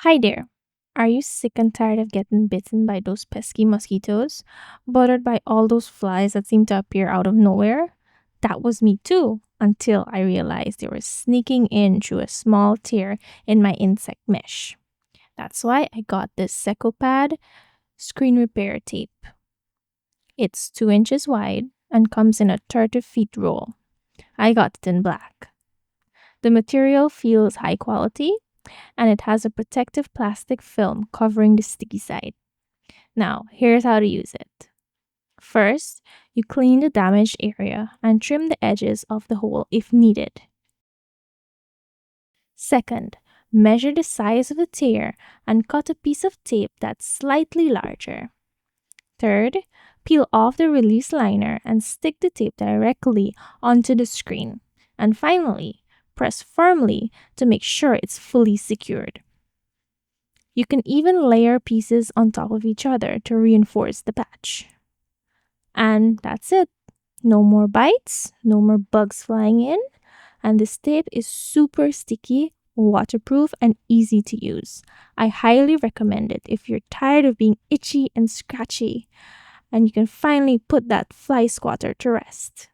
Hi there. Are you sick and tired of getting bitten by those pesky mosquitoes? Bothered by all those flies that seem to appear out of nowhere? That was me too, until I realized they were sneaking in through a small tear in my insect mesh. That's why I got this Secopad screen repair tape. It's 2 inches wide and comes in a 30 feet roll. I got it in black. The material feels high quality and it has a protective plastic film covering the sticky side. Now, here's how to use it. First, you clean the damaged area and trim the edges of the hole if needed. Second, measure the size of the tear and cut a piece of tape that's slightly larger. Third, peel off the release liner and stick the tape directly onto the screen. And finally, press firmly to make sure it's fully secured. You can even layer pieces on top of each other to reinforce the patch. And that's it. No more bites, no more bugs flying in, and this tape is super sticky, waterproof, and easy to use. I highly recommend it if you're tired of being itchy and scratchy, and you can finally put that fly squatter to rest.